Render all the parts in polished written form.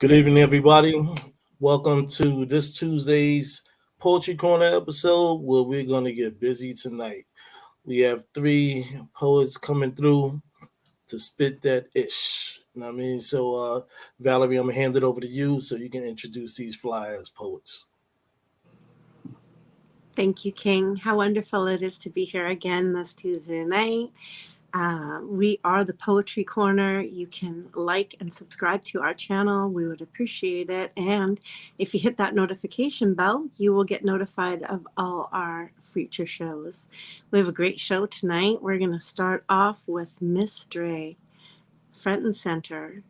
Good evening, everybody. Welcome to this Tuesday's Poetry Corner episode where we're going to get busy tonight. We have three poets coming through to spit that ish. You know what I mean? Valerie, I'm going to hand it over to you so you can introduce these fly ass poets. Thank you, King. How wonderful it is to be here again this Tuesday night. We are the Poetry Corner. You can like and subscribe to our channel. We would appreciate it. And if you hit that notification bell, you will get notified of all our future shows. We have a great show tonight. We're going to start off with Miss Dre, front and center.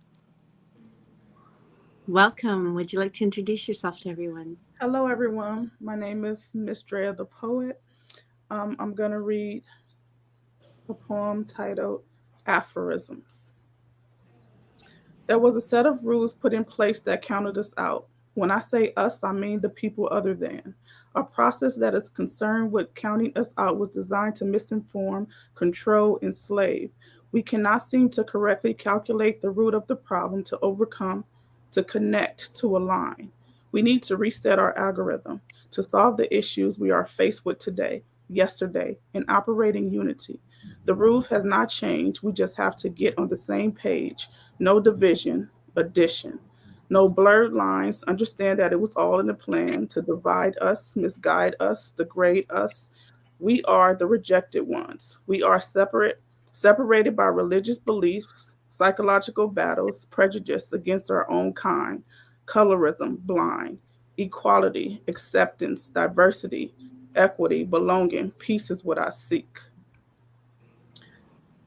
Welcome. Would you like to introduce yourself to everyone? Hello, everyone. My name is Miss Drea the Poet. I'm going to read a poem titled Aphorisms. There was a set of rules put in place that counted us out. When I say us, I mean the people other than. A process that is concerned with counting us out was designed to misinform, control, enslave. We cannot seem to correctly calculate the root of the problem to overcome, to connect, to align. We need to reset our algorithm to solve the issues we are faced with today, yesterday, in operating unity. The rules has not changed. We just have to get on the same page. No division, addition. No blurred lines. Understand that it was all in the plan to divide us, misguide us, degrade us. We are the rejected ones. We are separated by religious beliefs, psychological battles, prejudice against our own kind, colorism, blind, equality, acceptance, diversity, equity, belonging. Peace is what I seek.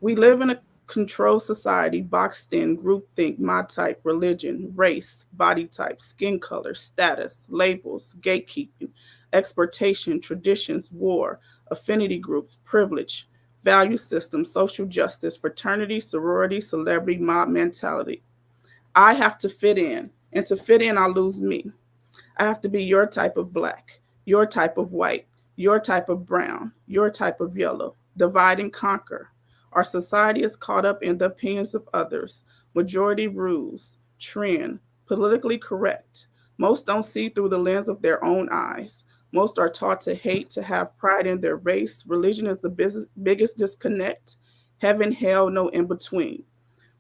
We live in a controlled society, boxed in, groupthink, my type, religion, race, body type, skin color, status, labels, gatekeeping, exportation, traditions, war, affinity groups, privilege, value system, social justice, fraternity, sorority, celebrity, mob mentality. I have to fit in, and to fit in, I lose me. I have to be your type of black, your type of white, your type of brown, your type of yellow. Divide and conquer. Our society is caught up in the opinions of others, majority rules, trend, politically correct. Most don't see through the lens of their own eyes. Most are taught to hate, to have pride in their race. Religion is the biggest disconnect. Heaven, hell, no in between.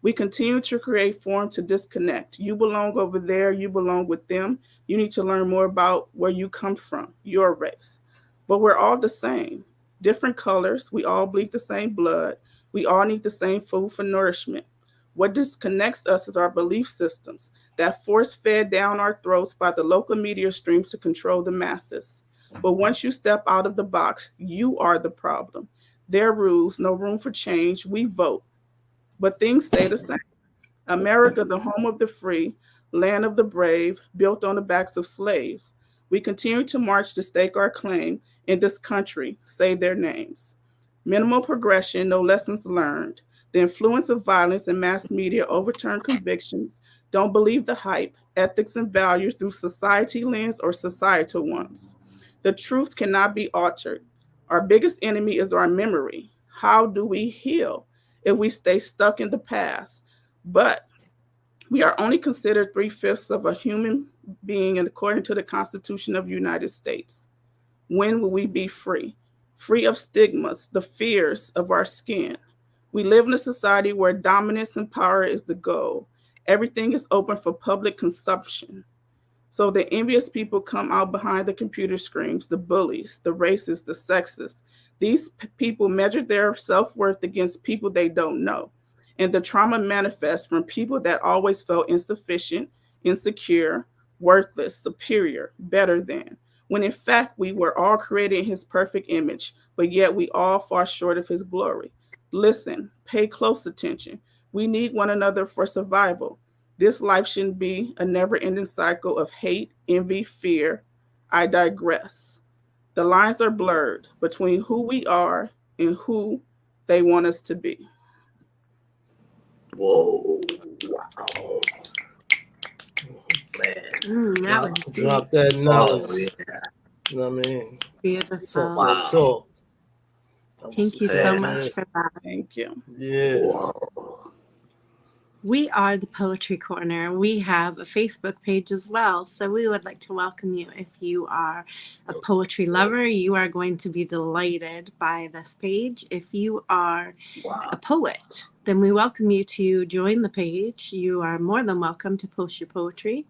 We continue to create form to disconnect. You belong over there, you belong with them. You need to learn more about where you come from, your race. But we're all the same. Different colors, we all bleed the same blood. We all need the same food for nourishment. What disconnects us is our belief systems that force fed down our throats by the local media streams to control the masses. But once you step out of the box, you are the problem. Their rules, no room for change. We vote, but things stay the same. America, the home of the free, land of the brave, built on the backs of slaves. We continue to march to stake our claim in this country, say their names. Minimal progression, no lessons learned. The influence of violence and mass media overturn convictions. Don't believe the hype, ethics and values through society lens or societal ones. The truth cannot be altered. Our biggest enemy is our memory. How do we heal if we stay stuck in the past? But we are only considered three-fifths of a human being according to the Constitution of the United States. When will we be free? Free of stigmas, the fears of our skin. We live in a society where dominance and power is the goal. Everything is open for public consumption. So the envious people come out behind the computer screens, the bullies, the racists, the sexists. These people measure their self-worth against people they don't know. And the trauma manifests from people that always felt insufficient, insecure, worthless, superior, better than. When in fact we were all created in his perfect image, but yet we all fall short of his glory. Listen, pay close attention. We need one another for survival. This life shouldn't be a never-ending cycle of hate, envy, fear. I digress. The lines are blurred between who we are and who they want us to be. Whoa, wow. Man. That was Drop that knowledge. Oh, yeah. You know what I mean? beautiful. Wow. Talk. Thank you so much for that. Thank you. Yeah. Whoa. We are the Poetry Corner. We have a Facebook page as well. So we would like to welcome you. If you are a poetry lover, you are going to be delighted by this page. If you are a poet, then we welcome you to join the page. You are more than welcome to post your poetry,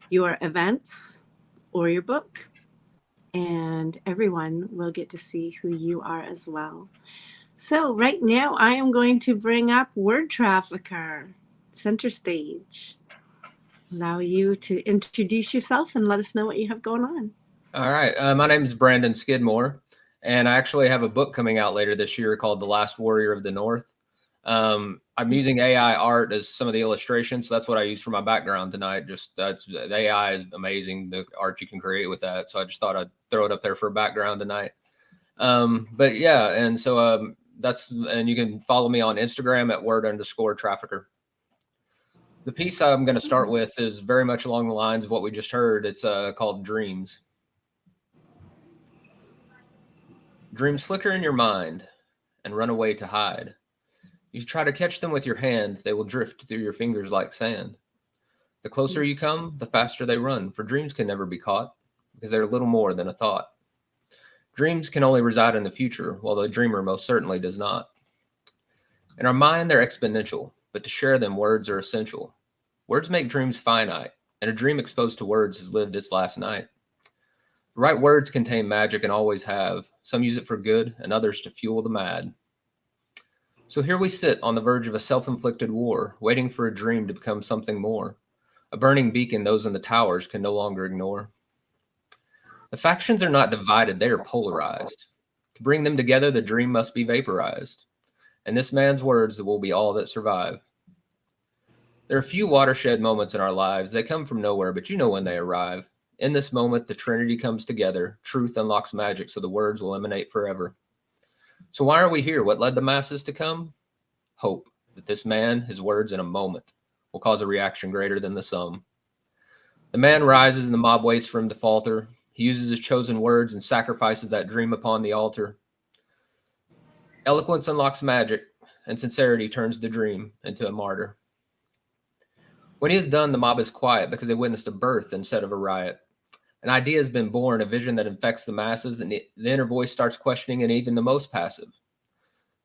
your events, or your book. And everyone will get to see who you are as well. So right now I am going to bring up Word Trafficker, center stage. Allow you to introduce yourself and let us know what you have going on. All right. My name is Brandon Skidmore, and I actually have a book coming out later this year called The Last Warrior of the North. I'm using AI art as some of the illustrations, so that's what I use for my background tonight. Just the AI is amazing, the art you can create with that. So I just thought I'd throw it up there for a background tonight. But yeah, and so and you can follow me on Instagram at word_trafficker. The piece I'm going to start with is very much along the lines of what we just heard. It's called Dreams. Dreams flicker in your mind and run away to hide. You try to catch them with your hand, they will drift through your fingers like sand. The closer you come, the faster they run, for dreams can never be caught, because they're little more than a thought. Dreams can only reside in the future, while the dreamer most certainly does not. In our mind, they're exponential, but to share them, words are essential. Words make dreams finite, and a dream exposed to words has lived its last night. The right words contain magic and always have. Some use it for good, and others to fuel the mad. So here we sit on the verge of a self-inflicted war, waiting for a dream to become something more. A burning beacon those in the towers can no longer ignore. The factions are not divided, they are polarized. To bring them together, the dream must be vaporized. And this man's words will be all that survive. There are few watershed moments in our lives. They come from nowhere, but you know when they arrive. In this moment, the Trinity comes together. Truth unlocks magic, so the words will emanate forever. So why are we here? What led the masses to come? Hope that this man, his words in a moment, will cause a reaction greater than the sum. The man rises and the mob waits for him to falter. He uses his chosen words and sacrifices that dream upon the altar. Eloquence unlocks magic, and sincerity turns the dream into a martyr. When he is done, the mob is quiet because they witnessed a birth instead of a riot. An idea has been born, a vision that infects the masses, and the inner voice starts questioning and even the most passive.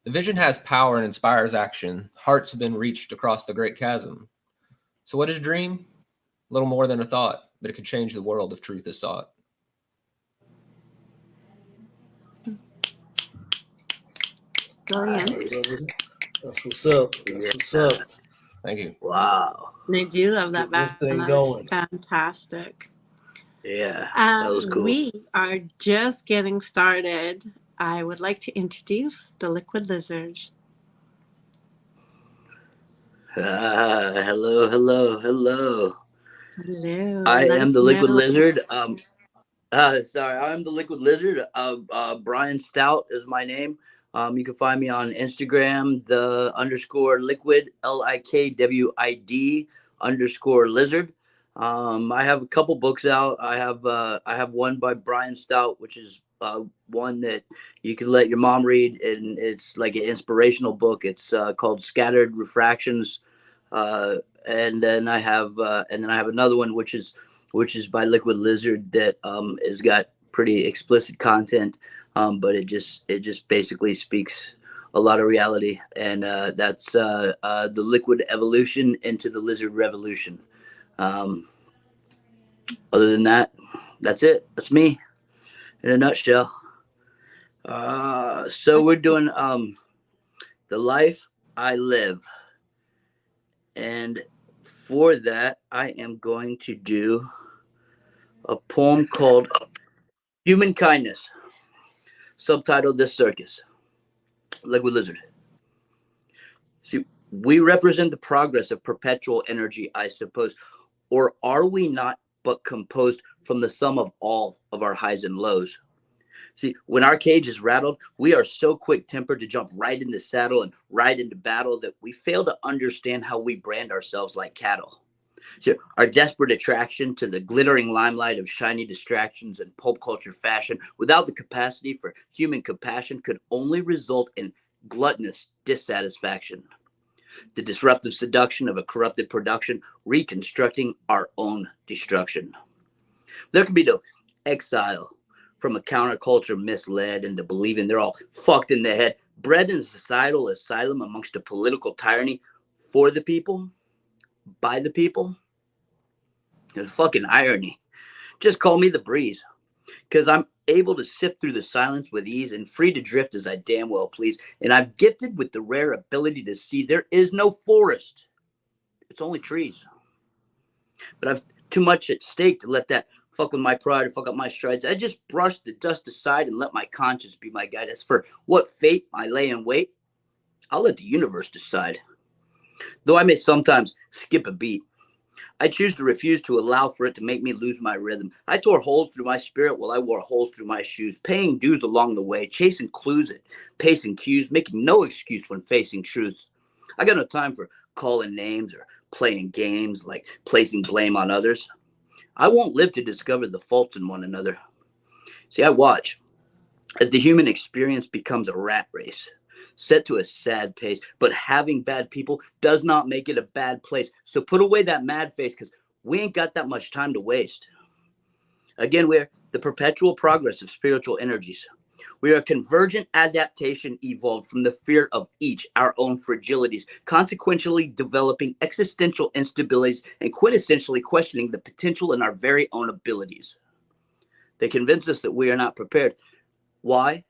The vision has power and inspires action. Hearts have been reached across the great chasm. So what is a dream? Little more than a thought, but it could change the world if truth is sought. Brilliant. That's what's up. That's what's up. Thank you. Wow. I do love that. Get this thing That's going. fantastic. Yeah, that was cool. We are just getting started. I would like to introduce the Liquid Lizard. Hello. Hello. I Let am us the Liquid know. Lizard. I'm the Liquid Lizard. Brian Stout is my name. You can find me on Instagram, the _liquid, LIKWID _lizard. I have a couple books out. I have one by Brian Stout, which is one that you can let your mom read, and it's like an inspirational book. It's called Scattered Refractions. And then I have another one which is by Liquid Lizard that has got pretty explicit content, but it just basically speaks a lot of reality, and that's the Liquid Evolution into the Lizard Revolution. Other than that, that's it. That's me in a nutshell. So we're doing The Life I Live, and for that I am going to do a poem called Human Kindness, subtitled This Circus. Liquid Lizard. See, we represent the progress of perpetual energy, I suppose. Or are we not but composed from the sum of all of our highs and lows? See, when our cage is rattled, we are so quick-tempered to jump right in the saddle and ride into battle that we fail to understand how we brand ourselves like cattle. So our desperate attraction to the glittering limelight of shiny distractions and pulp culture fashion without the capacity for human compassion could only result in gluttonous dissatisfaction. the disruptive seduction of a corrupted production, reconstructing our own destruction. There can be no exile from a counterculture misled into believing they're all fucked in the head, bred in societal asylum amongst a political tyranny for the people, by the people. There's fucking irony. Just call me the breeze, because I'm able to sift through the silence with ease and free to drift as I damn well please. And I'm gifted with the rare ability to see there is no forest. It's only trees. But I've too much at stake to let that fuck with my pride or fuck up my strides. I just brush the dust aside and let my conscience be my guide. As for what fate I lay in wait, I'll let the universe decide. Though I may sometimes skip a beat, I choose to refuse to allow for it to make me lose my rhythm. I tore holes through my spirit while I wore holes through my shoes, paying dues along the way, chasing clues and pacing cues, making no excuse when facing truths. I got no time for calling names or playing games like placing blame on others. I won't live to discover the faults in one another. See, I watch as the human experience becomes a rat race, set to a sad pace, but having bad people does not make it a bad place. So put away that mad face, because we ain't got that much time to waste. Again, we're the perpetual progress of spiritual energies. We are a convergent adaptation evolved from the fear of each our own fragilities, consequentially developing existential instabilities and quintessentially questioning the potential in our very own abilities. They convince us that we are not prepared. Why?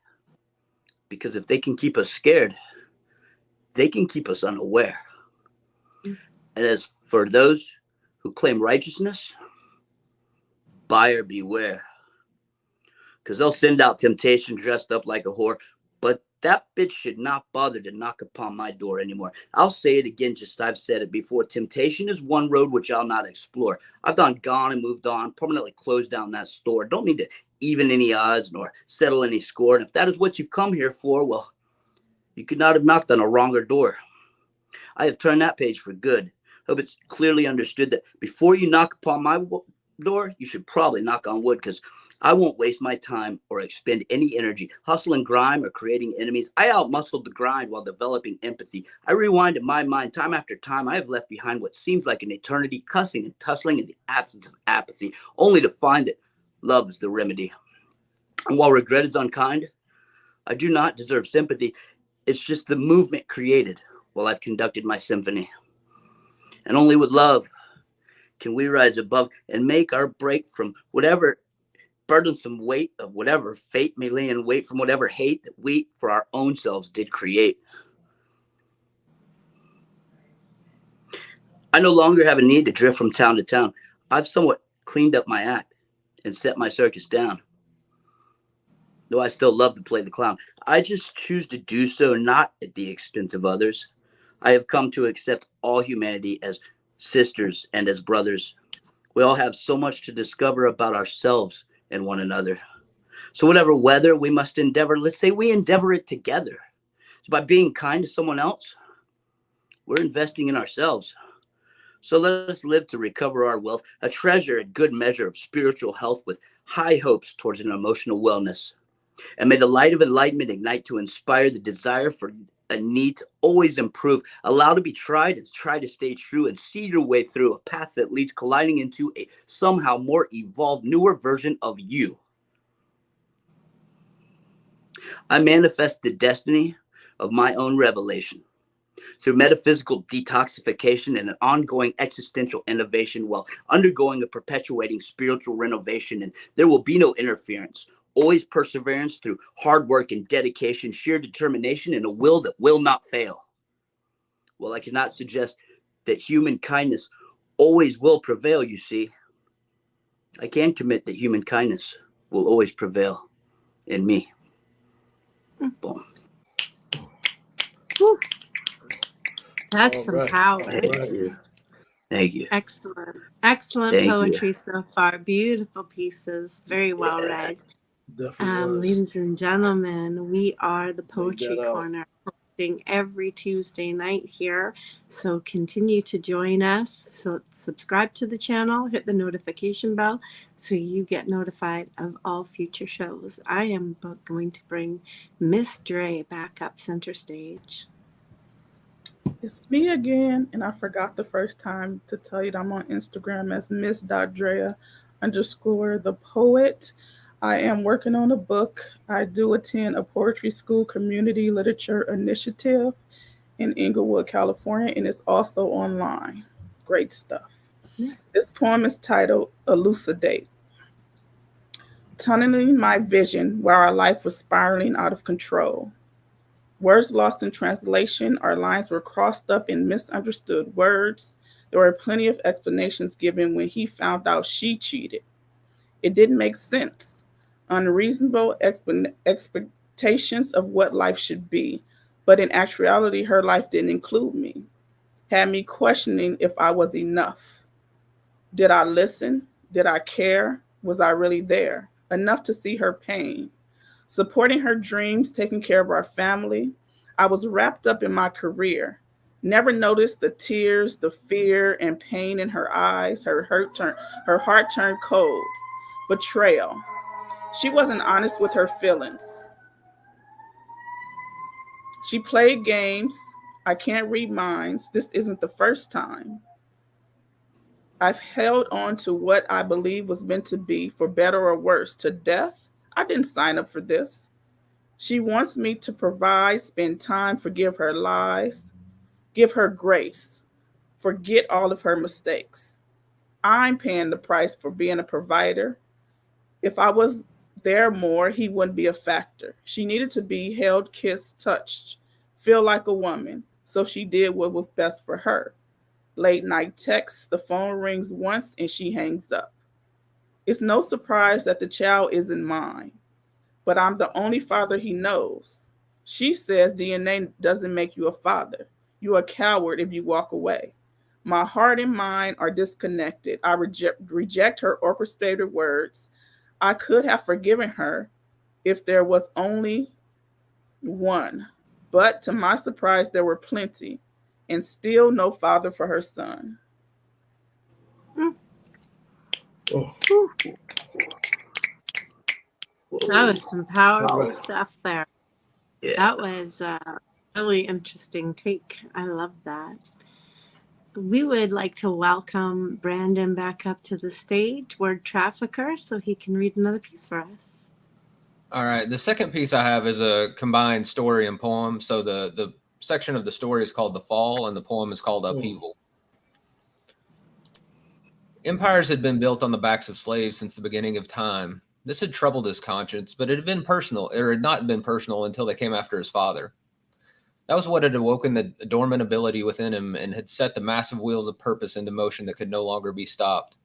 Because if they can keep us scared, they can keep us unaware. And as for those who claim righteousness, buyer beware. Because they'll send out temptation dressed up like a whore, but that bitch should not bother to knock upon my door anymore. I'll say it again, just I've said it before. Temptation is one road which I'll not explore. I've gone and moved on, permanently closed down that store. Don't need to even any odds nor settle any score. And if that is what you've come here for, well, you could not have knocked on a wronger door. I have turned that page for good. Hope it's clearly understood that before you knock upon my door, you should probably knock on wood, because I won't waste my time or expend any energy hustling grime or creating enemies. I outmuscled the grind while developing empathy. I rewind in my mind time after time. I have left behind what seems like an eternity, cussing and tussling in the absence of apathy, only to find that love is the remedy. And while regret is unkind, I do not deserve sympathy. It's just the movement created while I've conducted my symphony. And only with love can we rise above and make our break from whatever burdensome weight of whatever fate may lay in wait, from whatever hate that we for our own selves did create. I no longer have a need to drift from town to town. I've somewhat cleaned up my act and set my circus down. Though I still love to play the clown, I just choose to do so not at the expense of others. I have come to accept all humanity as sisters and as brothers. We all have so much to discover about ourselves and one another. So whatever weather we must endeavor, let's say we endeavor it together. So by being kind to someone else, we're investing in ourselves. So let us live to recover our wealth, a treasure, a good measure of spiritual health with high hopes towards an emotional wellness. And may the light of enlightenment ignite to inspire the desire for a need to always improve, allow to be tried and try to stay true and see your way through a path that leads colliding into a somehow more evolved, newer version of you. I manifest the destiny of my own revelation through metaphysical detoxification and an ongoing existential innovation while undergoing a perpetuating spiritual renovation. And there will be no interference. Always perseverance through hard work and dedication, sheer determination, and a will that will not fail. Well, I cannot suggest that human kindness always will prevail, you see. I can commit that human kindness will always prevail in me. Boom. Whew. That's All some right. power. All Thank right. you. Thank you. Excellent. Excellent Thank poetry so far. Beautiful pieces. Very well read. Definitely was. Ladies and gentlemen, we are the Poetry that out. Corner, hosting every Tuesday night here. So continue to join us. So subscribe to the channel, hit the notification bell so you get notified of all future shows. I am going to bring Miss Dre back up center stage. It's me again, and I forgot the first time to tell you that I'm on Instagram as Miss.Drea_the poet. I am working on a book. I do attend a poetry school community literature initiative in Inglewood, California, and it's also online. Great stuff. Yeah. This poem is titled Elucidate. Tunneling my vision where our life was spiraling out of control. Words lost in translation, our lines were crossed up in misunderstood words. There were plenty of explanations given when he found out she cheated. It didn't make sense. Unreasonable expectations of what life should be. But in actuality, her life didn't include me. Had me questioning if I was enough. Did I listen? Did I care? Was I really there? Enough to see her pain, supporting her dreams, taking care of our family. I was wrapped up in my career. Never noticed the tears, the fear and pain in her eyes. Her heart turned cold. Betrayal. She wasn't honest with her feelings. She played games. I can't read minds. This isn't the first time. I've held on to what I believe was meant to be, for better or worse, to death. I didn't sign up for this. She wants me to provide, spend time, forgive her lies, give her grace, forget all of her mistakes. I'm paying the price for being a provider. If I was there more, he wouldn't be a factor. She needed to be held, kissed, touched, feel like a woman. So she did what was best for her. Late night texts, the phone rings once and she hangs up. It's no surprise that the child isn't mine, but I'm the only father he knows. She says DNA doesn't make you a father. You're a coward if you walk away. My heart and mind are disconnected. I reject her orchestrated words. I could have forgiven her if there was only one. But to my surprise, there were plenty, and still no father for her son. Oh, Whew. That was whoa. some All powerful right. stuff there. Yeah. That was a really interesting take. I love that. We would like to welcome Brandon back up to the stage, word trafficker, so he can read another piece for us. All right. The second piece I have is a combined story and poem. So the section of the story is called The Fall, and the poem is called Upheaval. Empires had been built on the backs of slaves since the beginning of time. This had troubled his conscience, but it had been personal, or had not been personal until they came after his father. That was what had awoken the dormant ability within him and had set the massive wheels of purpose into motion that could no longer be stopped.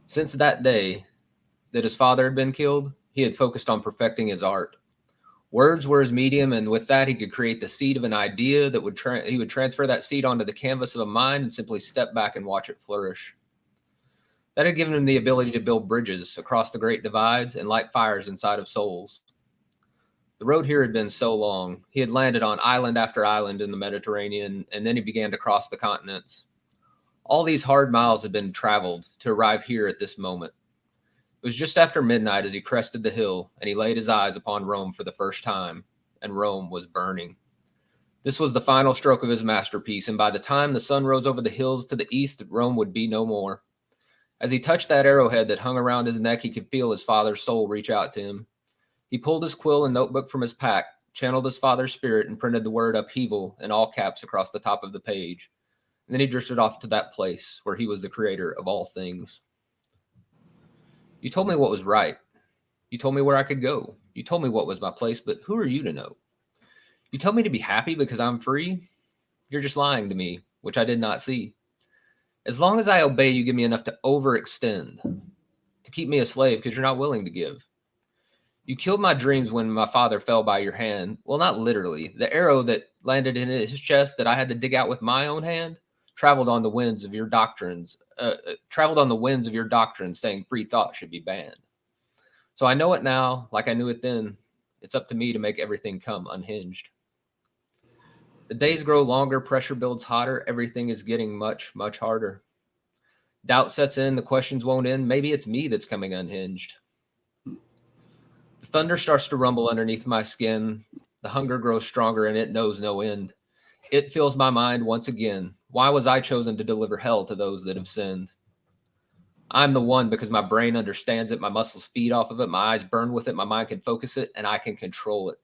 Since that day that his father had been killed, he had focused on perfecting his art. Words were his medium, and with that, he could create the seed of an idea that he would transfer that seed onto the canvas of a mind and simply step back and watch it flourish. That had given him the ability to build bridges across the great divides and light fires inside of souls. The road here had been so long. He had landed on island after island in the Mediterranean, and then he began to cross the continents. All these hard miles had been traveled to arrive here at this moment. It was just after midnight as he crested the hill, and he laid his eyes upon Rome for the first time, and Rome was burning. This was the final stroke of his masterpiece, and by the time the sun rose over the hills to the east, Rome would be no more. As he touched that arrowhead that hung around his neck, he could feel his father's soul reach out to him. He pulled his quill and notebook from his pack, channeled his father's spirit, and printed the word upheaval in all caps across the top of the page. And then he drifted off to that place where he was the creator of all things. You told me what was right. You told me where I could go. You told me what was my place, but who are you to know? You told me to be happy because I'm free. You're just lying to me, which I did not see. As long as I obey, you give me enough to overextend, to keep me a slave because you're not willing to give. You killed my dreams when my father fell by your hand. Well, not literally. The arrow that landed in his chest that I had to dig out with my own hand traveled on the winds of your doctrines, saying free thought should be banned. So I know it now, like I knew it then. It's up to me to make everything come unhinged. The days grow longer, pressure builds hotter, everything is getting much, much harder. Doubt sets in, the questions won't end. Maybe it's me that's coming unhinged. The thunder starts to rumble underneath my skin. The hunger grows stronger and it knows no end. It fills my mind once again. Why was I chosen to deliver hell to those that have sinned? I'm the one because my brain understands it, my muscles feed off of it, my eyes burn with it, my mind can focus it, and I can control it.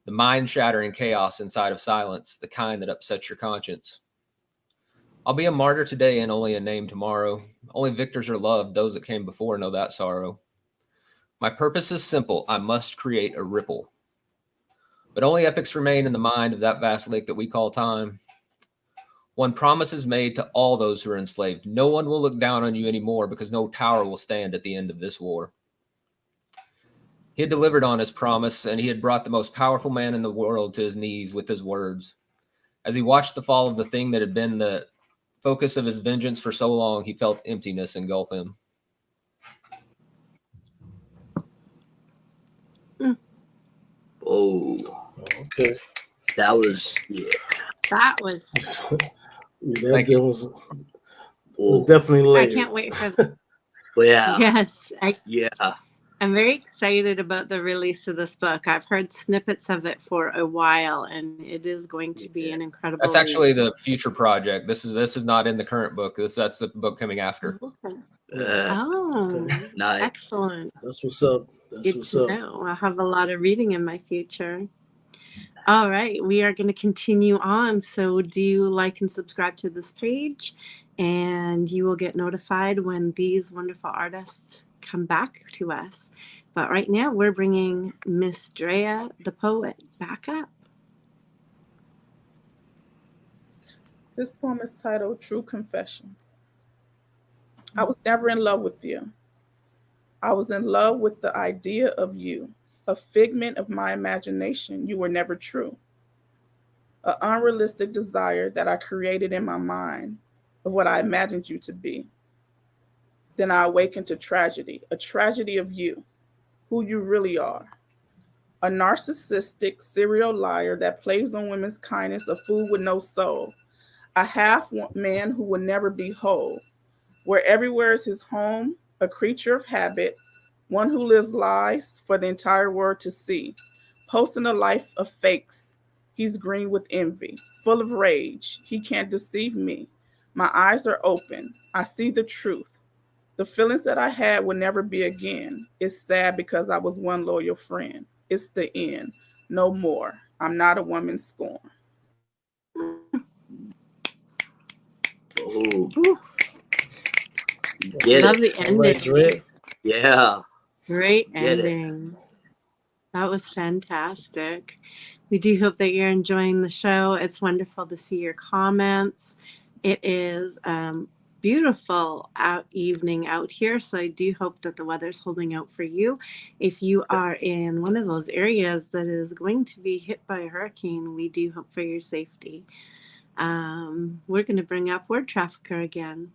The mind-shattering chaos inside of silence, the kind that upsets your conscience. I'll be a martyr today and only a name tomorrow. Only victors are loved, those that came before know that sorrow. My purpose is simple, I must create a ripple. But only epics remain in the mind of that vast lake that we call time. One promise is made to all those who are enslaved. No one will look down on you anymore because no tower will stand at the end of this war. He had delivered on his promise, and he had brought the most powerful man in the world to his knees with his words. As he watched the fall of the thing that had been the focus of his vengeance for so long, he felt emptiness engulf him. Oh, Okay. that was, yeah. That was. Thank you. was Oh, definitely I layered. can't wait for the. yeah. Yes, Yeah. I'm very excited about the release of this book. I've heard snippets of it for a while, and it is going to be an incredible. That's actually read. the future project. This is not in the current book. That's the book coming after. Okay. Uh, Oh, nice. excellent. That's what's up. That's Good what's to up. know. I'll have a lot of reading in my future. All right, we are going to continue on. So do like and subscribe to this page, and you will get notified when these wonderful artists come back to us. But right now, we're bringing Miss Drea, the poet, back up. This poem is titled True Confessions. I was never in love with you. I was in love with the idea of you, a figment of my imagination. You were never true. An unrealistic desire that I created in my mind of what I imagined you to be. Then I awakened to tragedy, a tragedy of you, who you really are. A narcissistic serial liar that plays on women's kindness, a fool with no soul. A half man who will never be whole, where everywhere is his home, a creature of habit, one who lives lies for the entire world to see, posting a life of fakes. He's green with envy, full of rage. He can't deceive me. My eyes are open. I see the truth. The feelings that I had will never be again. It's sad because I was one loyal friend. It's the end. No more. I'm not a woman's scorn. Oh, Ooh, get love it. the All ending. right, Dre. Yeah. Great Get it. ending. That was fantastic. We do hope that you're enjoying the show. It's wonderful to see your comments. It is beautiful evening out here, so I do hope that the weather's holding out for you. If you are in one of those areas that is going to be hit by a hurricane, we do hope for your safety. We're going to bring up Word Trafficker again.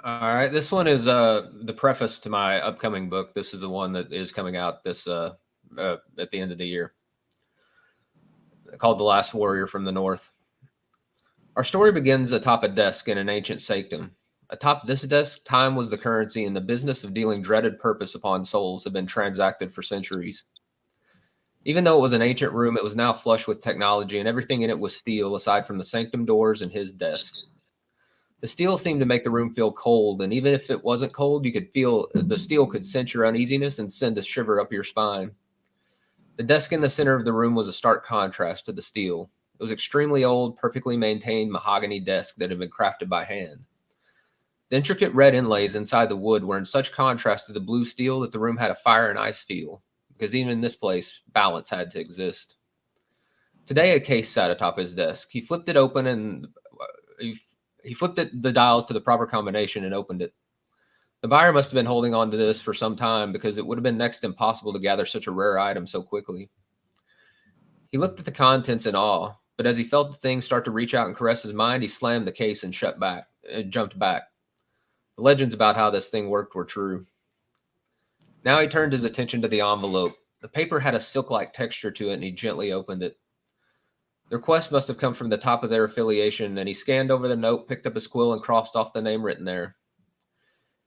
All right, this one is the preface to my upcoming book. This is the one that is coming out this at the end of the year, called The Last Warrior from the North. Our story begins atop a desk in an ancient sanctum. Atop this desk, time was the currency, and the business of dealing dreaded purpose upon souls had been transacted for centuries. Even though it was an ancient room, it was now flush with technology, and everything in it was steel, aside from the sanctum doors and his desk. The steel seemed to make the room feel cold, and even if it wasn't cold, you could feel the steel could sense your uneasiness and send a shiver up your spine. The desk in the center of the room was a stark contrast to the steel. It was extremely old, perfectly maintained mahogany desk that had been crafted by hand. The intricate red inlays inside the wood were in such contrast to the blue steel that the room had a fire and ice feel, because even in this place, balance had to exist. Today, a case sat atop his desk. He flipped it open and he flipped the dials to the proper combination and opened it. The buyer must have been holding on to this for some time because it would have been next to impossible to gather such a rare item so quickly. He looked at the contents in awe, but as he felt the thing start to reach out and caress his mind, he slammed the case and jumped back. The legends about how this thing worked were true. Now he turned his attention to the envelope. The paper had a silk-like texture to it, and he gently opened it. The request must have come from the top of their affiliation, and he scanned over the note, picked up his quill, and crossed off the name written there.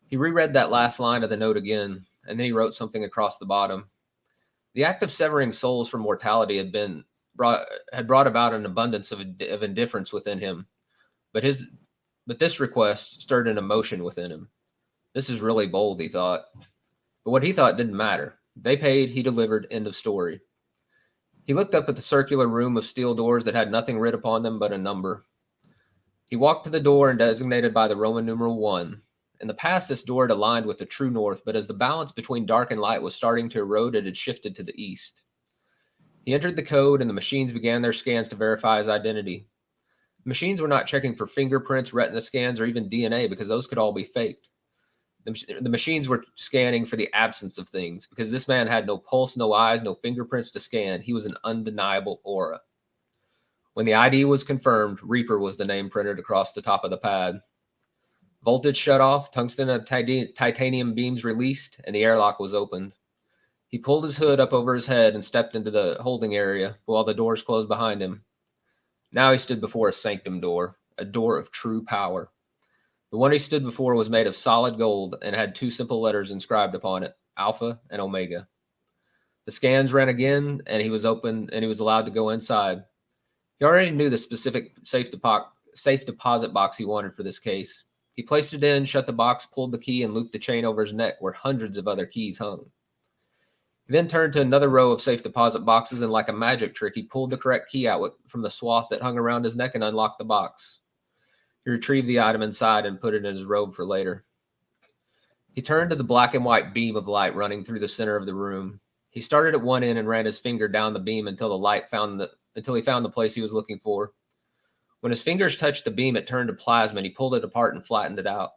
He reread that last line of the note again. and then he wrote something across the bottom. The act of severing souls from mortality had brought about an abundance of indifference within him, but this request stirred an emotion within him. This is really bold, he thought. But what he thought didn't matter. They paid, he delivered, end of story. He looked up at the circular room of steel doors that had nothing writ upon them but a number. He walked to the door and designated by the Roman numeral 1. In the past, this door had aligned with the true north, but as the balance between dark and light was starting to erode, it had shifted to the east. He entered the code, and the machines began their scans to verify his identity. The machines were not checking for fingerprints, retina scans, or even DNA, because those could all be faked. The machines were scanning for the absence of things, because this man had no pulse, no eyes, no fingerprints to scan. He was an undeniable aura. When the ID was confirmed, Reaper was the name printed across the top of the pad. Voltage shut off, tungsten and titanium beams released, and the airlock was opened. He pulled his hood up over his head and stepped into the holding area while the doors closed behind him. Now he stood before a sanctum door, a door of true power. The one he stood before was made of solid gold and had 2 simple letters inscribed upon it, Alpha and Omega. The scans ran again, and he was allowed to go inside. He already knew the specific safe deposit box he wanted for this case. He placed it in, shut the box, pulled the key, and looped the chain over his neck where hundreds of other keys hung. He then turned to another row of safe deposit boxes, and like a magic trick, he pulled the correct key out from the swath that hung around his neck and unlocked the box. He retrieved the item inside and put it in his robe for later. He turned to the black and white beam of light running through the center of the room. He started at one end and ran his finger down the beam until he found the place he was looking for. When his fingers touched the beam, it turned to plasma, and he pulled it apart and flattened it out.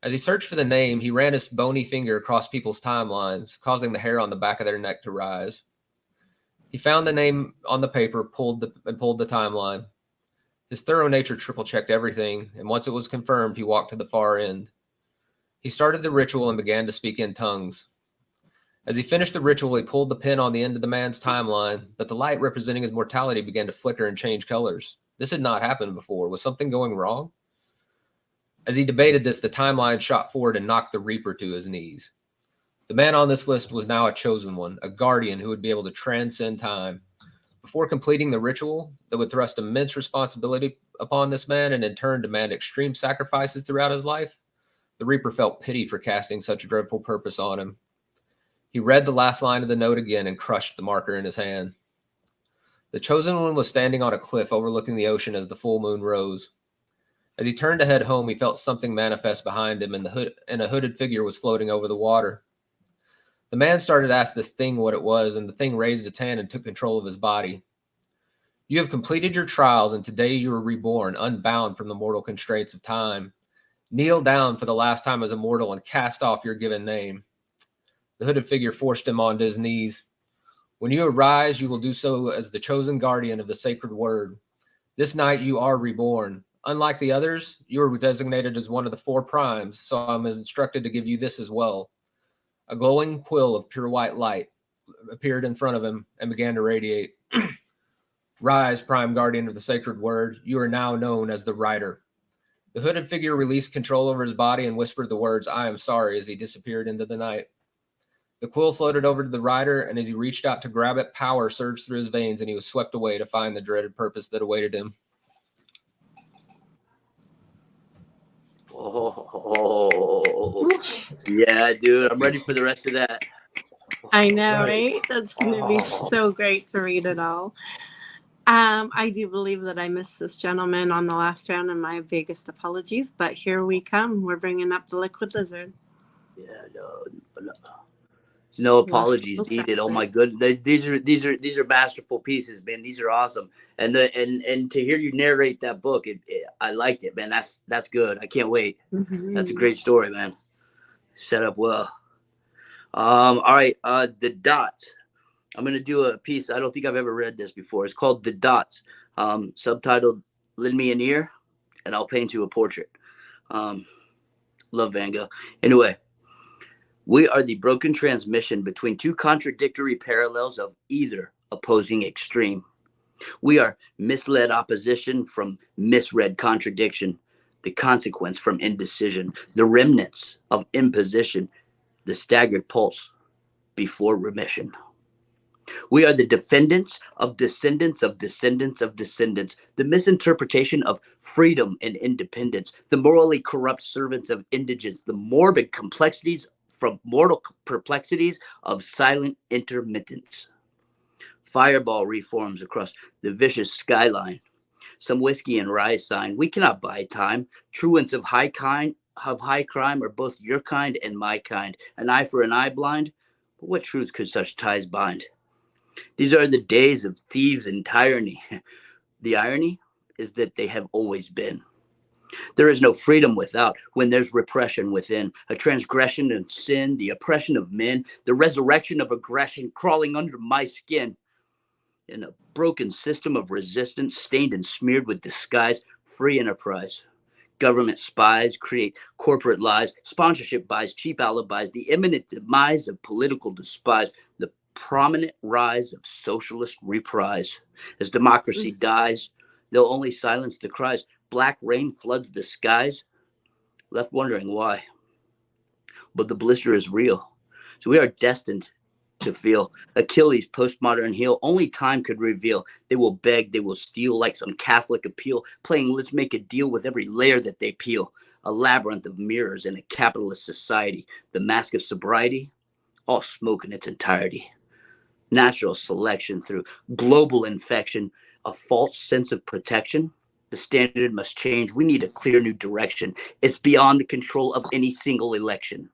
As he searched for the name, he ran his bony finger across people's timelines, causing the hair on the back of their neck to rise. He found the name on the paper, pulled the timeline. His thorough nature triple-checked everything, and once it was confirmed, he walked to the far end. He started the ritual and began to speak in tongues. As he finished the ritual, he pulled the pin on the end of the man's timeline, but the light representing his mortality began to flicker and change colors. This had not happened before. Was something going wrong? As he debated this, the timeline shot forward and knocked the Reaper to his knees. The man on this list was now a chosen one, a guardian who would be able to transcend time. Before completing the ritual that would thrust immense responsibility upon this man and in turn demand extreme sacrifices throughout his life, the Reaper felt pity for casting such dreadful purpose on him. He read the last line of the note again and crushed the marker in his hand. The chosen one was standing on a cliff overlooking the ocean as the full moon rose. As he turned to head home, he felt something manifest behind him, and a hooded figure was floating over the water. The man started to ask this thing what it was, and the thing raised its hand and took control of his body. You have completed your trials, and today you are reborn, unbound from the mortal constraints of time. Kneel down for the last time as a mortal and cast off your given name. The hooded figure forced him onto his knees. When you arise, you will do so as the chosen guardian of the sacred word. This night you are reborn. Unlike the others, you are designated as one of the 4 primes, so I'm instructed to give you this as well. A glowing quill of pure white light appeared in front of him and began to radiate. Rise, prime guardian of the sacred word. You are now known as the Rider. The hooded figure released control over his body and whispered the words, I am sorry, as he disappeared into the night. The quill floated over to the Rider, and as he reached out to grab it, power surged through his veins, and he was swept away to find the dreaded purpose that awaited him. Oh, yeah, dude. I'm ready for the rest of that. I know, right? That's going to be so great to read it all. I do believe that I missed this gentleman on the last round, and my biggest apologies, but here we come. We're bringing up the Liquid Lizard. Yeah, no apologies needed. Oh my goodness, these are masterful pieces, man. These are awesome, and to hear you narrate that book, I liked it, man. That's good. I can't wait. Mm-hmm. That's a great story, man. Set up well. All right, The Dots. I'm gonna do a piece. I don't think I've ever read this before. It's called The Dots, subtitled "Lend Me an Ear, and I'll paint you a portrait." Love Van Gogh. Anyway. We are the broken transmission between 2 contradictory parallels of either opposing extreme. We are misled opposition from misread contradiction, the consequence from indecision, the remnants of imposition, the staggered pulse before remission. We are the defendants of descendants of descendants of descendants, the misinterpretation of freedom and independence, the morally corrupt servants of indigence, the morbid complexities from mortal perplexities of silent intermittence. Fireball reforms across the vicious skyline, some whiskey and rye sign. We cannot buy time. Truants of high crime are both your kind and my kind. An eye for an eye blind. But what truths could such ties bind? These are the days of thieves and tyranny. The irony is that they have always been. There is no freedom without when there's repression within, a transgression and sin, the oppression of men, the resurrection of aggression crawling under my skin. In a broken system of resistance, stained and smeared with disguise, free enterprise. Government spies create corporate lies, sponsorship buys, cheap alibis, the imminent demise of political despise, the prominent rise of socialist reprise. As democracy dies, they'll only silence the cries. Black rain floods the skies, left wondering why. But the blister is real. So we are destined to feel. Achilles' postmodern heel, only time could reveal. They will beg, they will steal like some Catholic appeal, playing let's make a deal with every layer that they peel. A labyrinth of mirrors in a capitalist society. The mask of sobriety, all smoke in its entirety. Natural selection through global infection, a false sense of protection. The standard must change. We need a clear new direction. It's beyond the control of any single election.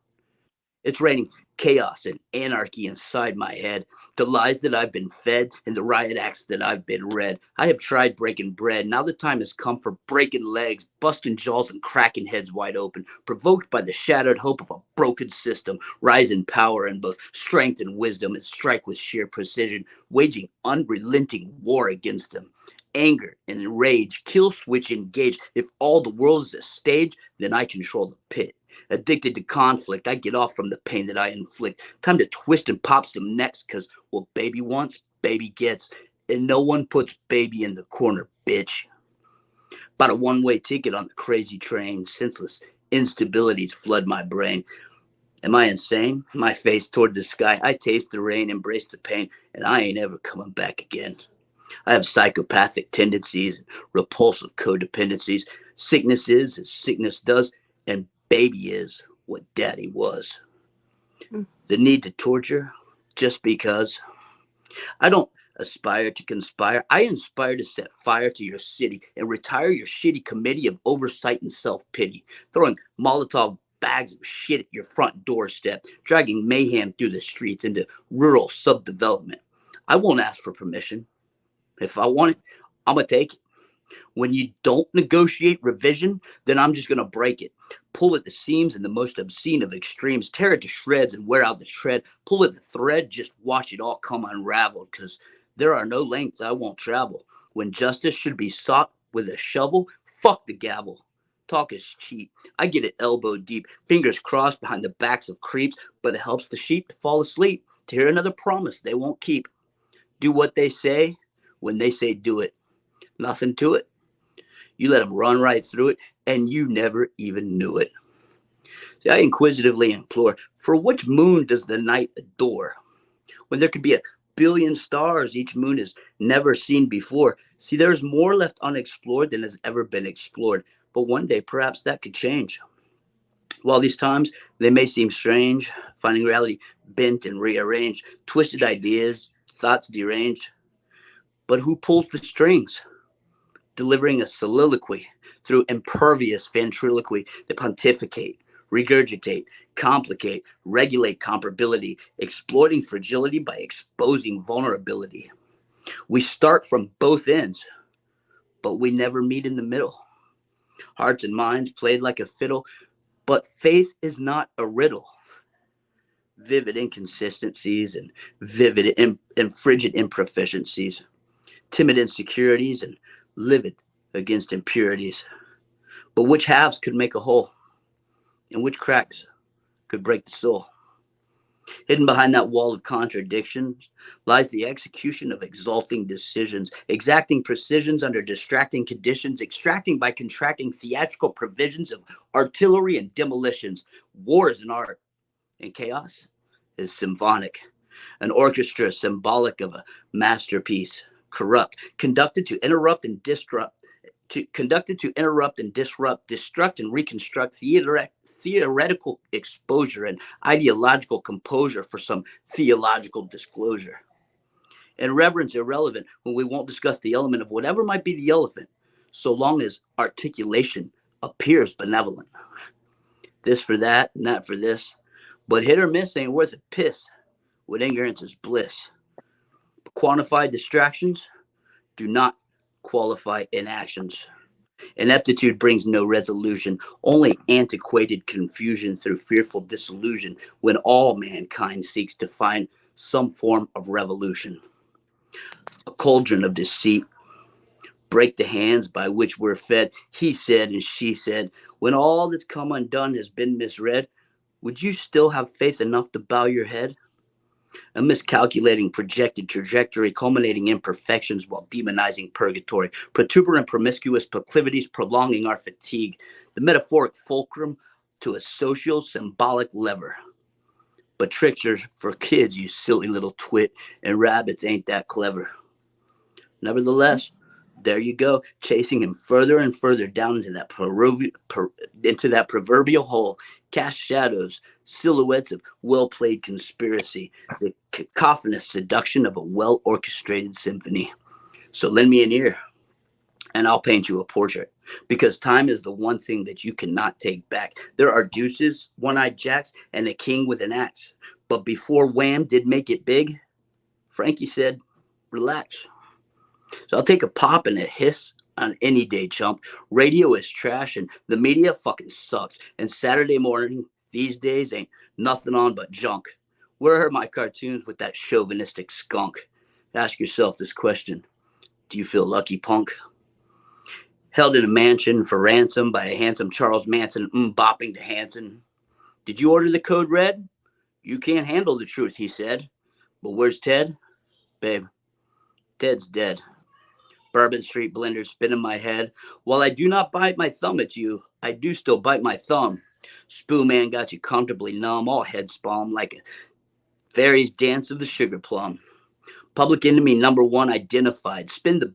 It's raining chaos and anarchy inside my head. The lies that I've been fed and the riot acts that I've been read. I have tried breaking bread. Now the time has come for breaking legs, busting jaws and cracking heads wide open, provoked by the shattered hope of a broken system. Rise in power in both strength and wisdom and strike with sheer precision, waging unrelenting war against them. Anger and rage, kill switch engage. If all the world is a stage, then I control the pit. Addicted to conflict, I get off from the pain that I inflict. Time to twist and pop some necks, cause what baby wants, baby gets. And no one puts baby in the corner, bitch. About a one-way ticket on the crazy train. Senseless instabilities flood my brain. Am I insane? My face toward the sky. I taste the rain, embrace the pain, and I ain't ever coming back again. I have psychopathic tendencies, repulsive codependencies. Sickness is as sickness does, and baby is what daddy was. The need to torture just because. I don't aspire to conspire. I inspire to set fire to your city and retire your shitty committee of oversight and self-pity, throwing Molotov bags of shit at your front doorstep, dragging mayhem through the streets into rural subdevelopment. I won't ask for permission. If I want it, I'm going to take it. When you don't negotiate revision, then I'm just going to break it. Pull at the seams in the most obscene of extremes. Tear it to shreds and wear out the shred. Pull at the thread, just watch it all come unraveled. Because there are no lengths I won't travel. When justice should be sought with a shovel, fuck the gavel. Talk is cheap. I get it elbow deep. Fingers crossed behind the backs of creeps. But it helps the sheep to fall asleep. To hear another promise they won't keep. Do what they say when they say do it. Nothing to it. You let them run right through it, and you never even knew it. See, I inquisitively implore, for which moon does the night adore? When there could be a billion stars each moon has never seen before. See, there's more left unexplored than has ever been explored. But one day, perhaps that could change. While these times, they may seem strange, finding reality bent and rearranged, twisted ideas, thoughts deranged. But who pulls the strings? Delivering a soliloquy through impervious ventriloquy, they pontificate, regurgitate, complicate, regulate comparability, exploiting fragility by exposing vulnerability. We start from both ends, but we never meet in the middle. Hearts and minds played like a fiddle, but faith is not a riddle. Vivid inconsistencies and vivid and frigid improficiencies, timid insecurities and livid against impurities. But which halves could make a whole, and which cracks could break the soul? Hidden behind that wall of contradictions lies the execution of exalting decisions, exacting precisions under distracting conditions, extracting by contracting theatrical provisions of artillery and demolitions. War is an art, and chaos is symphonic. An orchestra symbolic of a masterpiece, corrupt, conducted to interrupt and disrupt, destruct and reconstruct theoretical exposure and ideological composure for some theological disclosure. And reverence irrelevant when we won't discuss the element of whatever might be the elephant, so long as articulation appears benevolent. This for that, and that for this. But hit or miss ain't worth a piss. What ignorance is bliss. Quantified distractions do not qualify inactions. Ineptitude brings no resolution, only antiquated confusion through fearful disillusion when all mankind seeks to find some form of revolution. A cauldron of deceit, break the hands by which we're fed, he said and she said. When all that's come undone has been misread, would you still have faith enough to bow your head? A miscalculating projected trajectory, culminating imperfections while demonizing purgatory, protuberant promiscuous proclivities prolonging our fatigue, the metaphoric fulcrum to a social symbolic lever. But tricks are for kids, you silly little twit, and rabbits ain't that clever. Nevertheless, there you go, chasing him further and further down into that proverbial hole. Cast shadows, silhouettes of well-played conspiracy, the cacophonous seduction of a well-orchestrated symphony. So lend me an ear, and I'll paint you a portrait. Because time is the one thing that you cannot take back. There are deuces, one-eyed jacks, and a king with an axe. But before Wham did make it big, Frankie said, relax. So I'll take a pop and a hiss on any day, chump. Radio is trash and the media fucking sucks. And Saturday morning these days ain't nothing on but junk. Where are my cartoons with that chauvinistic skunk? Ask yourself this question. Do you feel lucky, punk? Held in a mansion for ransom by a handsome Charles Manson, bopping to Hanson. Did you order the code red? You can't handle the truth, he said. But where's Ted? Babe, Ted's dead. Bourbon Street blender spinning my head. While I do not bite my thumb at you, I do still bite my thumb. Spoo Man got you comfortably numb, all head spalm like a fairy's dance of the sugar plum. Public enemy number one identified. Spin the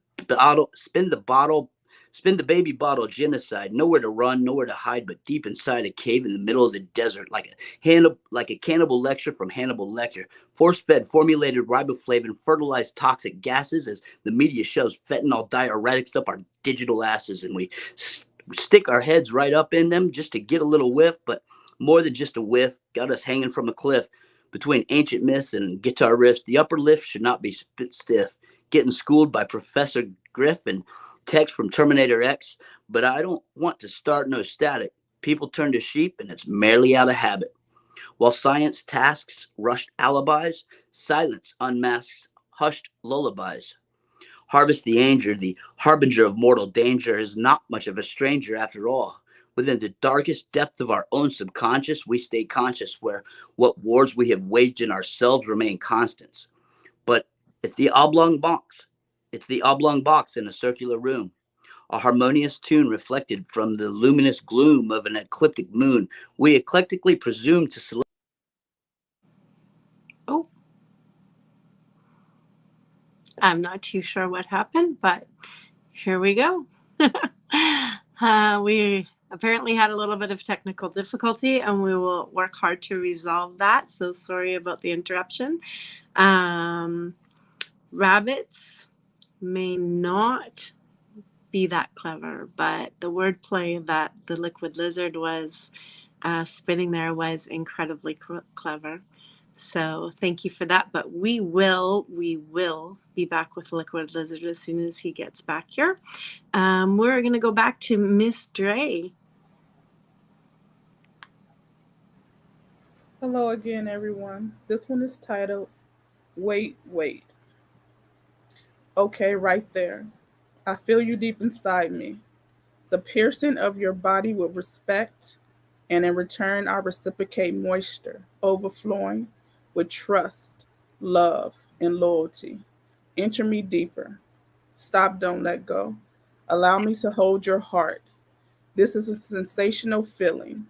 baby bottle genocide. Nowhere to run, nowhere to hide, but deep inside a cave in the middle of the desert, like a cannibal lecture from Hannibal Lecter. Force-fed, formulated riboflavin, fertilized toxic gases as the media shoves fentanyl diuretics up our digital asses, and we stick our heads right up in them just to get a little whiff, but more than just a whiff, got us hanging from a cliff. Between ancient myths and guitar riffs, the upper lift should not be spit stiff. Getting schooled by Professor Griff and text from Terminator X, but I don't want to start no static. People turn to sheep, and it's merely out of habit. While science tasks rushed alibis, silence unmasks hushed lullabies. Harvest the Anger, the harbinger of mortal danger, is not much of a stranger after all. Within the darkest depths of our own subconscious, we stay conscious where what wars we have waged in ourselves remain constants. But it's the oblong box. It's the oblong box in a circular room. A harmonious tune reflected from the luminous gloom of an ecliptic moon. We eclectically presume to select. Oh, I'm not too sure what happened, but here we go. We apparently had a little bit of technical difficulty, and we will work hard to resolve that. So sorry about the interruption. Rabbits may not be that clever, but the wordplay that the liquid lizard was spinning there was incredibly clever. So thank you for that. But we will be back with Liquid Lizard as soon as he gets back here. We're going to go back to Miss Dre. Hello again, everyone. This one is titled Wait, Wait. Okay, right there. I feel you deep inside me. The piercing of your body with respect, and in return, I reciprocate moisture, overflowing with trust, love, and loyalty. Enter me deeper. Stop, don't let go. Allow me to hold your heart. This is a sensational feeling.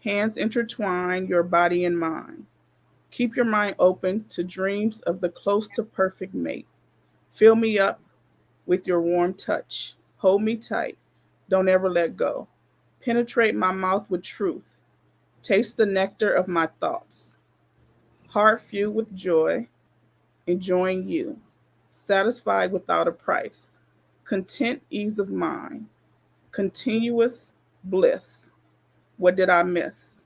Hands intertwine your body and mind. Keep your mind open to dreams of the close to perfect mate. Fill me up with your warm touch. Hold me tight. Don't ever let go. Penetrate my mouth with truth. Taste the nectar of my thoughts. Heart filled with joy, enjoying you. Satisfied without a price. Content ease of mind. Continuous bliss. What did I miss?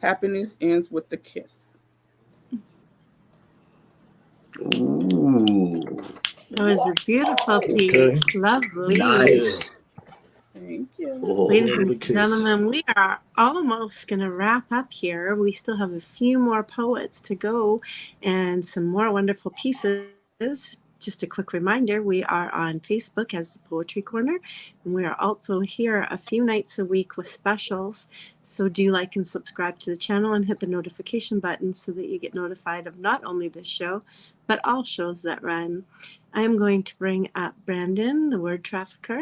Happiness ends with the kiss. Ooh, It was a beautiful Okay. piece. Lovely. Yeah. nice. Thank you. Oh, Ladies Love and the kiss. gentlemen, we are almost going to wrap up here. We still have a few more poets to go and some more wonderful pieces. Just a quick reminder, we are on Facebook as the Poetry Corner, and we are also here a few nights a week with specials. So do like and subscribe to the channel and hit the notification button so that you get notified of not only this show, but all shows that run. I am going to bring up Brandon, the word trafficker.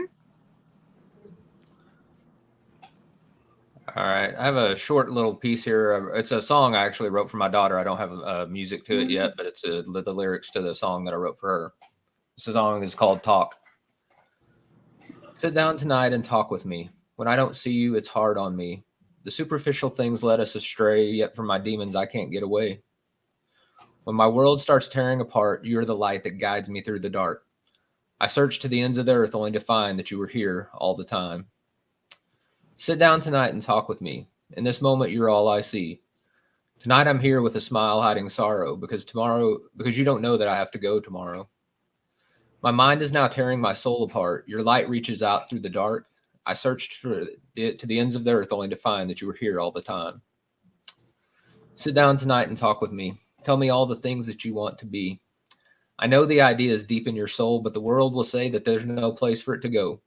All right. I have a short little piece here. It's a song I actually wrote for my daughter. I don't have music to it yet, but it's the lyrics to the song that I wrote for her. This song is called Talk. Sit down tonight and talk with me. When I don't see you, it's hard on me. The superficial things led us astray, yet from my demons I can't get away. When my world starts tearing apart, you're the light that guides me through the dark. I searched to the ends of the earth only to find that you were here all the time. Sit down tonight and talk with me. In this moment, you're all I see. Tonight I'm here with a smile hiding sorrow because you don't know that I have to go tomorrow. My mind is now tearing my soul apart. Your light reaches out through the dark. I searched to the ends of the earth only to find that you were here all the time. Sit down tonight and talk with me. Tell me all the things that you want to be. I know the idea is deep in your soul, but the world will say that there's no place for it to go.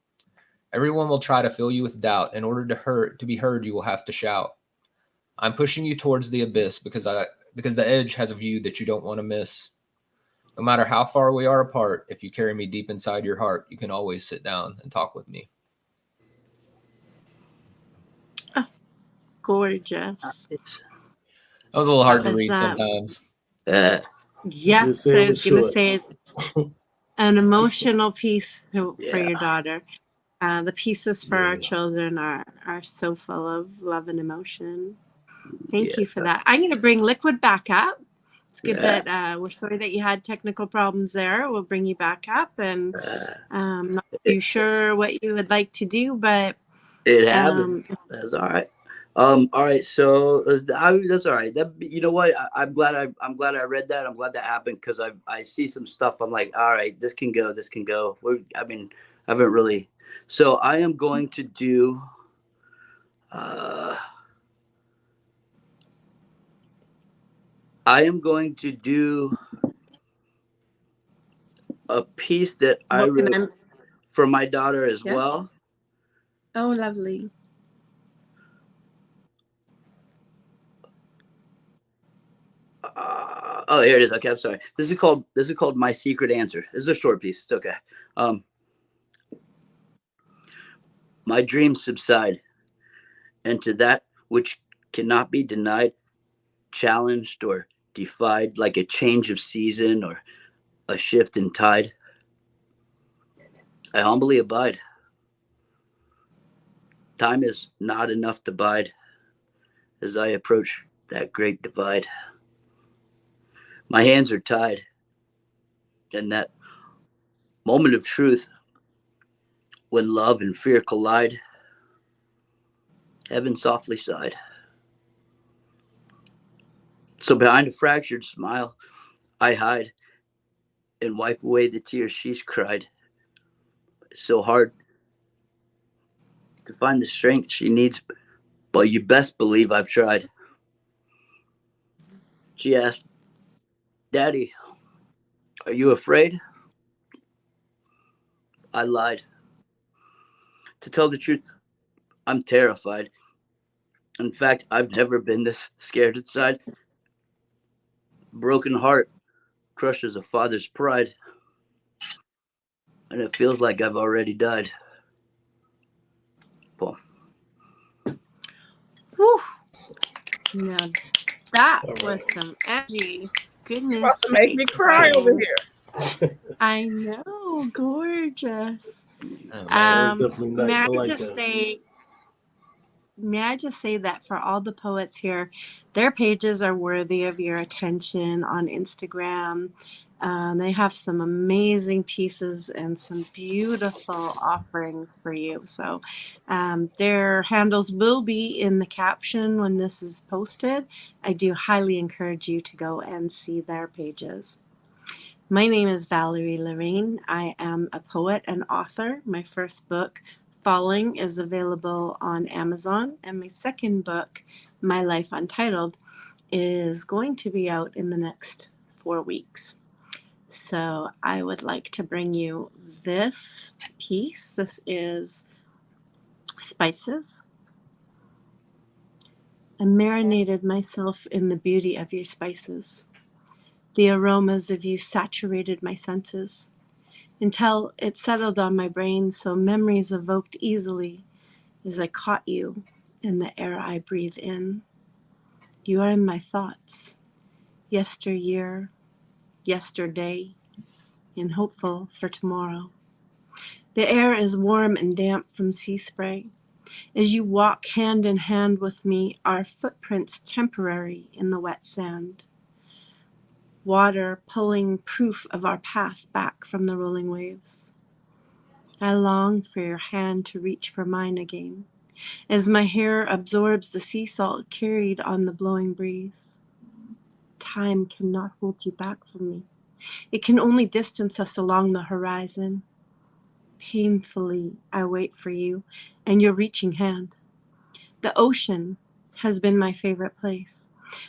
Everyone will try to fill you with doubt. In order to be heard, you will have to shout. I'm pushing you towards the abyss because the edge has a view that you don't want to miss. No matter how far we are apart, if you carry me deep inside your heart, you can always sit down and talk with me. Gorgeous. That was a little hard That to was, read sometimes. Just yes, say I it was was going to short. say it's an emotional piece for Yeah. your daughter. The pieces for our Yeah. children are so full of love and emotion. Thank Yeah. you for that. I'm going to bring Liquid back up. It's good Yeah. that we're sorry that you had technical problems there. We'll bring you back up, and not too sure what you would like to do, but It happened. That's all right. All right. So that's all right. That, you know what? I'm glad I read that. I'm glad that happened because I see some stuff. I'm like, all right, this can go. This can go. I haven't really. So I am going to do. I am going to do a piece that I what can wrote I? for my daughter as Yeah. well. Oh, lovely. Oh, here it is. Okay, I'm sorry. This is called My Secret Answer. This is a short piece. It's okay. My dreams subside into that which cannot be denied, challenged, or defied, like a change of season or a shift in tide. I humbly abide. Time is not enough to bide as I approach that great divide. My hands are tied, and that moment of truth, when love and fear collide, heaven softly sighed. So behind a fractured smile, I hide and wipe away the tears she's cried. It's so hard to find the strength she needs, but you best believe I've tried. She asked, Daddy, are you afraid? I lied. To tell the truth, I'm terrified. In fact, I've never been this scared inside. Broken heart crushes a father's pride, and it feels like I've already died. Paul. Whew. Now that All was right. some energy. You're Goodness about to make me sakes, cry over King. here. I know, gorgeous. Oh, man. That was definitely May nice. I I like just that. say, may I just say that for all the poets here, their pages are worthy of your attention on Instagram. They have some amazing pieces and some beautiful offerings for you. So their handles will be in the caption when this is posted. I do highly encourage you to go and see their pages. My name is Valerie Lorraine. I am a poet and author. My first book, Falling, is available on Amazon, and my second book, My Life Untitled, is going to be out in the next 4 weeks. So I would like to bring you this piece. This is Spices. I marinated myself in the beauty of your spices. The aromas of you saturated my senses, until it settled on my brain, so memories evoked easily as I caught you in the air I breathe in. You are in my thoughts, yesteryear, yesterday, and hopeful for tomorrow. The air is warm and damp from sea spray. As you walk hand in hand with me, our footprints temporary in the wet sand. Water pulling proof of our path back from the rolling waves. I long for your hand to reach for mine again, as my hair absorbs the sea salt carried on the blowing breeze. Time cannot hold you back from me. It can only distance us along the horizon. Painfully, I wait for you and your reaching hand. The ocean has been my favorite place,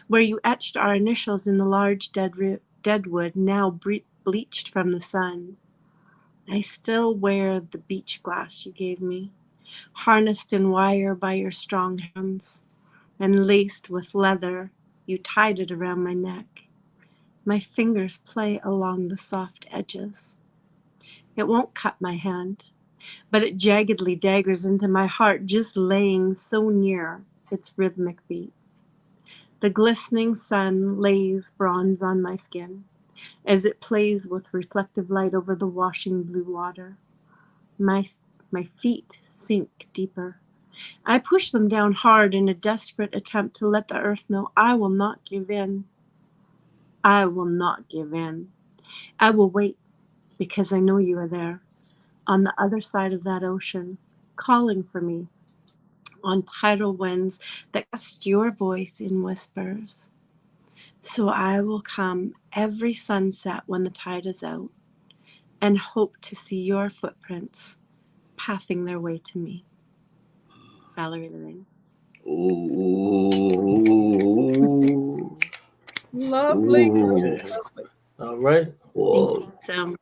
where you etched our initials in the large deadwood, now bleached from the sun. I still wear the beach glass you gave me, harnessed in wire by your strong hands, and laced with leather, you tied it around my neck. My fingers play along the soft edges. It won't cut my hand, but it jaggedly daggers into my heart, just laying so near its rhythmic beat. The glistening sun lays bronze on my skin as it plays with reflective light over the washing blue water. My feet sink deeper. I push them down hard in a desperate attempt to let the earth know I will not give in. I will not give in. I will wait because I know you are there, on the other side of that ocean, calling for me, on tidal winds that cast your voice in whispers. So I will come every sunset when the tide is out and hope to see your footprints pathing their way to me. Valerie Lorraine. Ooh. Lovely, Ooh. lovely, lovely. All right. Thank Whoa. you. So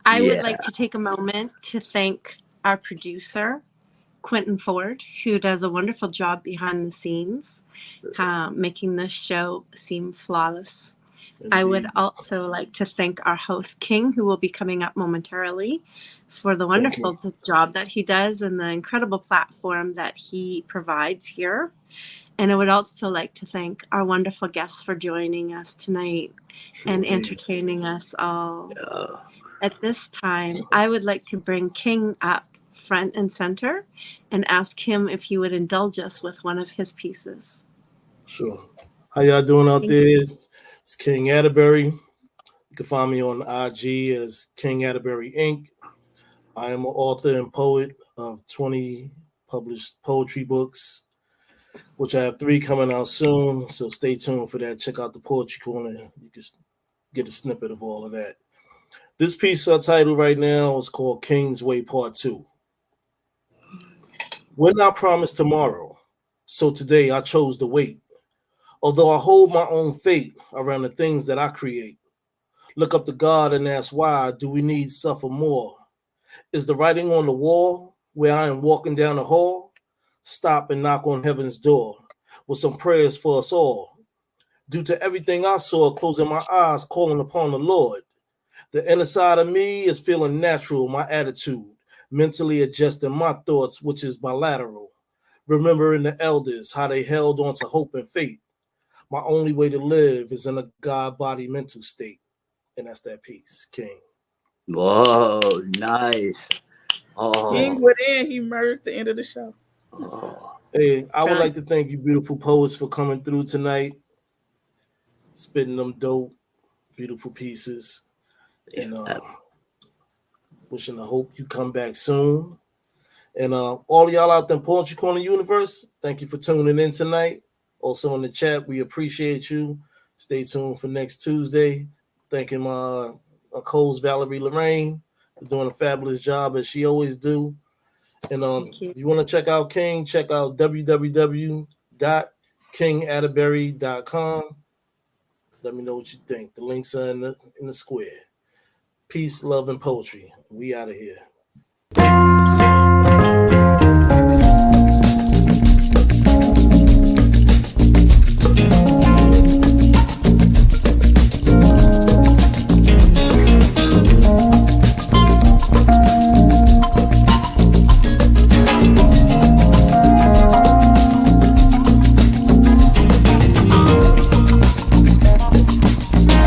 I would Yeah. like to take a moment to thank our producer, Quinten Ford, who does a wonderful job behind the scenes, making this show seem flawless. I would Indeed. also like to thank our host, King, who will be coming up momentarily, for the Thank you. wonderful job that he does and the incredible platform that he provides here. And I would also like to thank our wonderful guests for joining us tonight Sure and did. entertaining us all. Uh, At this time, I would like to bring King up front and center and ask him if he would indulge us with one of his pieces. Sure. How y'all doing out Thank there? It's King Atterbury. You can find me on IG as King Atterbury Inc. I am an author and poet of 20 published poetry books, which I have 3 coming out soon. So stay tuned for that. Check out the Poetry Corner. You can get a snippet of all of that. This piece title right now is called King's Way Part 2. We're not promised tomorrow, so today I chose to wait. Although I hold my own fate around the things that I create. Look up to God and ask why do we need suffer more? Is the writing on the wall where I am walking down the hall? Stop and knock on heaven's door with some prayers for us all. Due to everything I saw, closing my eyes, calling upon the Lord. The inner side of me is feeling natural, my attitude, mentally adjusting my thoughts, which is bilateral. remembering the elders, how they held on to hope and faith. My only way to live is in a God body mental state. And that's that piece, King. Whoa, nice. King Oh, within, he murdered the end of the show. oh. Hey, I would Done. like to thank you, beautiful poets, for coming through tonight, spitting them dope, beautiful pieces, and wishing I hope you come back soon. And all y'all out there in Poetry Corner Universe, thank you for tuning in tonight. Also in the chat, we appreciate you. Stay tuned for next Tuesday. Thanking my co-host Valerie Lorraine for doing a fabulous job as she always do. And Thank you. if you want to check out King, check out www.kingatterbury.com. Let me know what you think. The links are in the square. Peace, love, and poetry. We out of here.